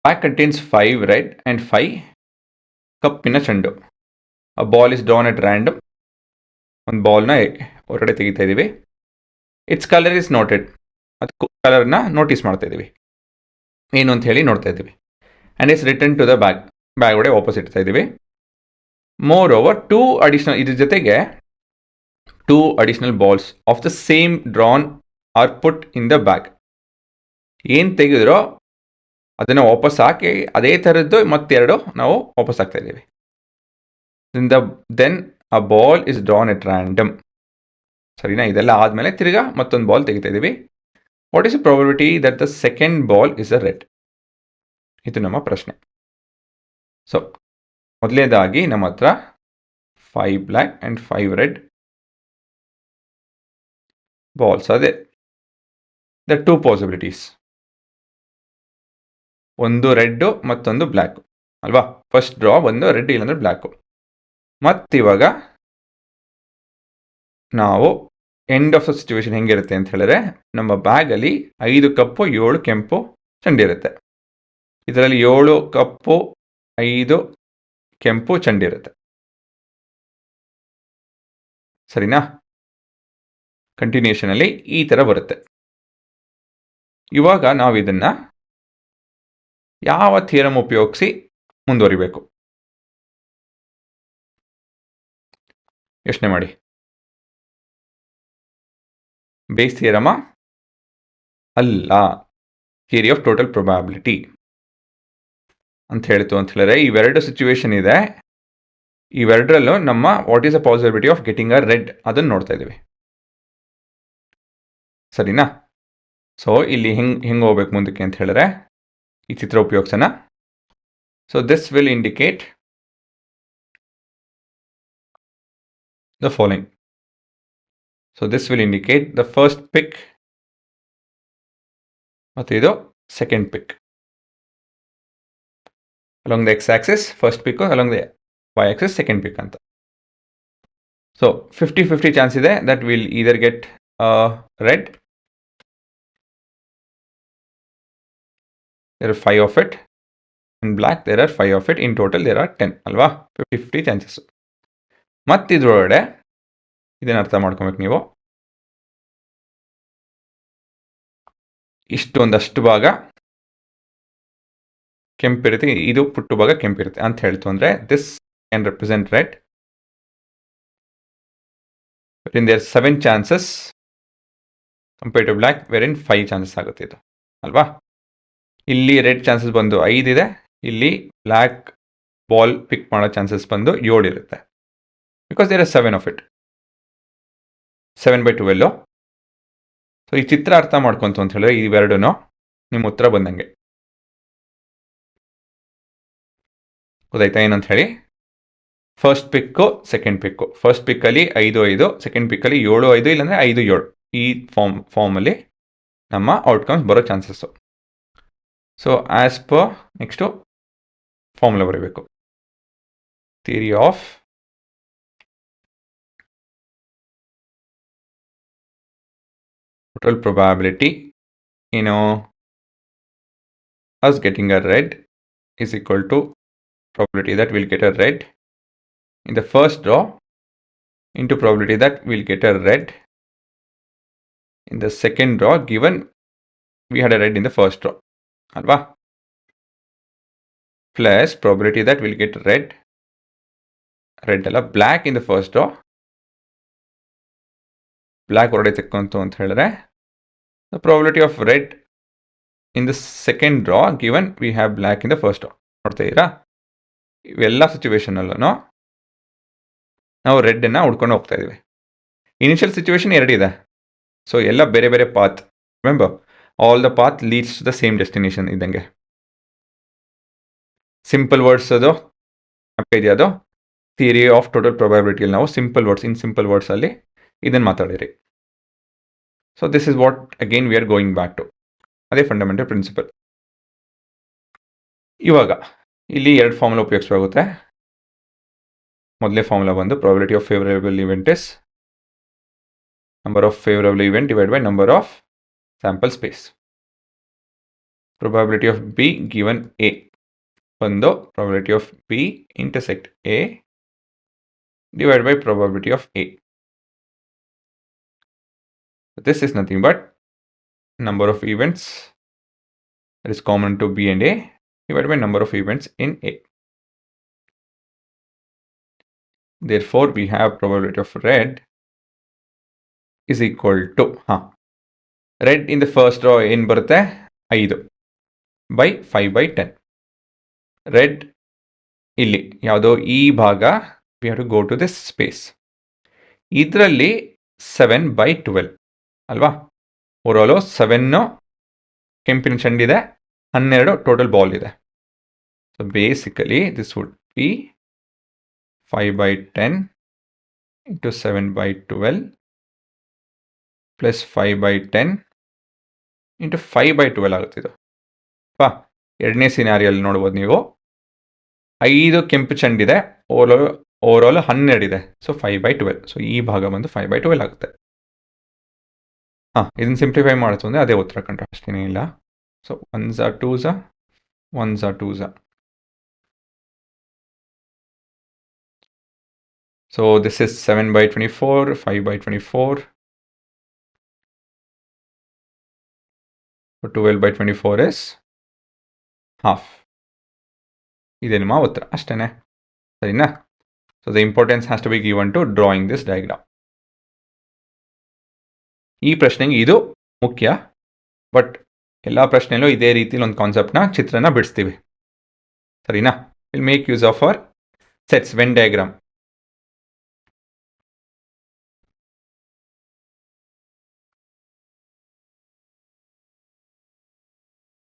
Pack contains 5 red and 5 ಕಪ್ಪಿನ ಚೆಂಡು. A ball is drawn at random. ಒಂದು ಬಾಲ್ನ ಹೊರಗಡೆ ತೆಗಿತಾ ಇದ್ದೀವಿ. It's colour is noted. ಅದು ಕಲರ್ನ ನೋಟಿಸ್ ಮಾಡ್ತಾ ಇದ್ದೀವಿ, ಏನು ಅಂತ ಹೇಳಿ ನೋಡ್ತಾ ಇದ್ದೀವಿ. And it's return to the bag. Bag ಒಳಗೆ ವಾಪಸ್ ಇಡ್ತಾ ಇದ್ದೀವಿ. ಮೋರ್ ಓವರ್ 2 ಅಡಿಷನಲ್, ಇದ್ರ ಜೊತೆಗೆ 2 additional balls of the same drawn are put in the bag. ಏನು ತೆಗೆದ್ರೋ ಅದನ್ನು ವಾಪಸ್ ಹಾಕಿ ಅದೇ ಥರದ್ದು ಮತ್ತೆರಡು ನಾವು ವಾಪಸ್ ಹಾಕ್ತಾ ಇದ್ದೀವಿ. Then a ball is drawn at random. ಸರಿನಾ? ಇದೆಲ್ಲ ಆದಮೇಲೆ ತಿರ್ಗಾ ಮತ್ತೊಂದು ಬಾಲ್ ತೆಗಿತಾ ಇದ್ದೀವಿ. What is the probability that the second ball is a red? ಇದು ನಮ್ಮ ಪ್ರಶ್ನೆ. ಸೊ ಮೊದಲನೇದಾಗಿ ನಮ್ಮ ಹತ್ರ 5 ಬ್ಲ್ಯಾಕ್ ಆ್ಯಂಡ್ 5 ರೆಡ್ ಬಾಲ್ಸ್. ಅದೇ ದ 2 ಪಾಸಿಬಿಲಿಟೀಸ್, ಒಂದು ರೆಡ್ಡು ಮತ್ತೊಂದು ಬ್ಲ್ಯಾಕು ಅಲ್ವಾ? ಫಸ್ಟ್ ಡ್ರಾ ಒಂದು ರೆಡ್ ಇಲ್ಲಾಂದ್ರೆ ಬ್ಲ್ಯಾಕು. ಮತ್ತಿವಾಗ ನಾವು ಎಂಡ್ ಆಫ್ ದ ಸಿಚುವೇಶನ್ ಹೆಂಗಿರುತ್ತೆ ಅಂತ ಹೇಳಿದ್ರೆ, ನಮ್ಮ ಬ್ಯಾಗಲ್ಲಿ 5 ಕಪ್ಪು 7 ಕೆಂಪು ಚೆಂಡಿರುತ್ತೆ. ಇದರಲ್ಲಿ 7 ಕಪ್ಪು 5 ಕೆಂಪು ಚೆಂಡಿರುತ್ತೆ. ಸರಿನಾ? ಕಂಟಿನ್ಯೂಷನಲ್ಲಿ ಈ ಥರ ಬರುತ್ತೆ. ಇವಾಗ ನಾವು ಇದನ್ನು ಯಾವ ಥಿಯರಮ್ ಉಪಯೋಗಿಸಿ ಮುಂದುವರಿಬೇಕು ಯೋಚನೆ ಮಾಡಿ. ಬೇಸ್ ಥಿಯರಮ ಅಲ್ಲ, ಥಿಯರಿ ಆಫ್ ಟೋಟಲ್ ಪ್ರೊಬ್ಯಾಬಿಲಿಟಿ ಅಂತ ಹೇಳ್ತು ಅಂತ ಹೇಳಿದ್ರೆ, ಇವೆರಡು ಸಿಚುವೇಶನ್ ಇದೆ. ಇವೆರಡರಲ್ಲೂ ನಮ್ಮ what is a possibility of getting a red ಅದನ್ನು ನೋಡ್ತಾ ಇದ್ದೀವಿ. ಸರಿನಾ? ಸೊ ಇಲ್ಲಿ ಹೆಂಗೆ ಹೋಗ್ಬೇಕು ಮುಂದಕ್ಕೆ ಅಂತ ಹೇಳಿದ್ರೆ, ಈ ಚಿತ್ರ ಉಪಯೋಗಿಸೋಣ. So this will indicate the following. So this will indicate the first pick ಮತ್ತು ಇದು second pick. Along the x-axis first pick, along the y-axis second pick ಅಂತ. So 50-50 chance ಇದೆ that we'll either get red. There are 5 of it. In black there are 5 of it. In total there are 10 ಅಲ್ವಾ? 50-50 chances. ಮತ್ತಿದ್ರೊಳಗಡೆ ಇದನ್ನು ಅರ್ಥ ಮಾಡ್ಕೊಬೇಕು ನೀವು. ಒಂದಷ್ಟು ಭಾಗ ಕೆಂಪಿರುತ್ತೆ, ಇದು ಪುಟ್ಟು ಭಾಗ ಕೆಂಪಿರುತ್ತೆ ಅಂತ ಹೇಳ್ತು ಅಂದರೆ, this can represent red. In there 7 chances compare to black, where in 5 chances ಆಗುತ್ತೆ ಇದು ಅಲ್ವಾ? ಇಲ್ಲಿ ರೆಡ್ ಚಾನ್ಸಸ್ ಬಂದು 5 ಇದೆ, ಇಲ್ಲಿ ಬ್ಲ್ಯಾಕ್ ಬಾಲ್ ಪಿಕ್ ಮಾಡೋ ಚಾನ್ಸಸ್ ಬಂದು 7 ಇರುತ್ತೆ. Because there are 7 of it. 7/12. So ಈ ಚಿತ್ರ ಅರ್ಥ ಮಾಡ್ಕೊಂತು ಅಂತ ಹೇಳಿದ್ರೆ ಇವೆರಡೂ ನಿಮ್ಮ ಉತ್ತರ ಬಂದಂಗೆ. ಗೊತ್ತಾಯ್ತಾ ಏನಂತ ಹೇಳಿ? First pick second pick. First ಪಿಕ್ಕಲ್ಲಿ 5-5, ಸೆಕೆಂಡ್ ಪಿಕ್ಕಲ್ಲಿ 7-5 ಇಲ್ಲಾಂದರೆ 5-7. ಈ ಫಾರ್ಮಲ್ಲಿ ನಮ್ಮ ಔಟ್ಕಮ್ಸ್ ಬರೋ chances. So as per next formula ಬರೀಬೇಕು. Theory of total probability, us getting a red is equal to probability that we'll get a red in the first draw into probability that we'll get a red in the second draw, given we had a red in the first draw alva, plus probability that we'll get red alla black in the first draw. Black ಹೊರಡೆ ತೆಕ್ಕೊಂತು ಅಂತ ಹೇಳಿದ್ರೆ the probability of red in the second draw given we have black in the first draw. ನೋಡ್ತಾ ಇದ್ದೀರಾ? ಇವೆಲ್ಲ ಸಿಚುವೇಶನಲ್ಲೂ ನಾವು ರೆಡ್ಡನ್ನು ಹುಡ್ಕೊಂಡು ಹೋಗ್ತಾ ಇದ್ದೀವಿ. ಇನಿಷಿಯಲ್ ಸಿಚುವೇಶನ್ 2 ಇದೆ. ಸೊ ಎಲ್ಲ ಬೇರೆ ಬೇರೆ path. Remember, all the path leads to the same destination ಇದ್ದಂಗೆ. ಸಿಂಪಲ್ ವರ್ಡ್ಸ್ ಅದು ಇದೆಯಾ? ಅದು ಥಿಯರಿ ಆಫ್ ಟೋಟಲ್ ಪ್ರೊಬ್ಯಾಬಿಲಿಟಿಯಲ್ಲಿ ನಾವು ಸಿಂಪಲ್ ವರ್ಡ್ಸ್, ಇನ್ ಸಿಂಪಲ್ ವರ್ಡ್ಸಲ್ಲಿ ಇದನ್ನು ಮಾತಾಡಿರಿ. So this is what again we are going back to. ಅದೇ ಫಂಡಮೆಂಟಲ್ ಪ್ರಿನ್ಸಿಪಲ್. ಇವಾಗ ಇಲ್ಲಿ 2 ಫಾರ್ಮುಲಾ ಉಪಯೋಗಿಸಬೇಕಾಗುತ್ತೆ. ಮೊದಲೇ ಫಾರ್ಮುಲಾ ಬಂದು probability of favourable event is number of favourable event divide by number of sample space. probability of B given A. ಒಂದು probability of B intersect A divided by probability of A. This is nothing but number of events that is common to B and A divided by number of events in A. Therefore, we have probability of red is equal to red in the first row ಏನು ಬರುತ್ತೆ 5 by 5 by 10. Red ಇಲ್ಲಿ ಯಾವುದೋ ಈ ಭಾಗ we have to go to this space. ಇದರಲ್ಲಿ 7 by 12 ಅಲ್ವಾ? Overall 7 ಕೆಂಪಿನ ಚೆಂಡಿದೆ, 12 ಟೋಟಲ್ ಬಾಲ್ ಇದೆ. So basically this would be 5 by 10 into 7 by 12 plus 5 by 10 into 5 by 12 ಆಗುತ್ತೆ ಇದು. ಎರಡನೇ ಸಿನಾರಿಯಲ್ಲಿ ನೋಡ್ಬೋದು ನೀವು, 5 ಕೆಂಪು ಚೆಂಡಿದೆ, ಓವರಾಲ್ 12 ಇದೆ. So 5 by 12. ಸೊ ಈ ಭಾಗ ಬಂದು 5 by 12 ಆಗುತ್ತೆ. ಇದನ್ನು ಸಿಂಪ್ಲಿಫೈ ಮಾಡ್ತು ಅಂದರೆ ಅದೇ ಉತ್ತರ ಕಂಡ್ರೆ ಅಷ್ಟೇನೇ ಇಲ್ಲ. So 1s are 2s, 1s are 2s. So this is 7 by 24, 5 by 24. So 12 by 24 is half. ಇದೆ ನಿಮ್ಮ ಉತ್ತರ ಅಷ್ಟೇನೆ, ಸರಿನಾ? So the importance has to be given to drawing this diagram. ಈ ಪ್ರಶ್ನೆಗೆ ಇದು ಮುಖ್ಯ, ಬಟ್ ಎಲ್ಲ ಪ್ರಶ್ನೆಯಲ್ಲೂ ಇದೇ ರೀತಿಲಿ ಒಂದು ಕಾನ್ಸೆಪ್ಟ್ನ ಚಿತ್ರನ ಬಿಡಿಸ್ತೀವಿ, ಸರಿನಾ? Will make use of our sets when diagram.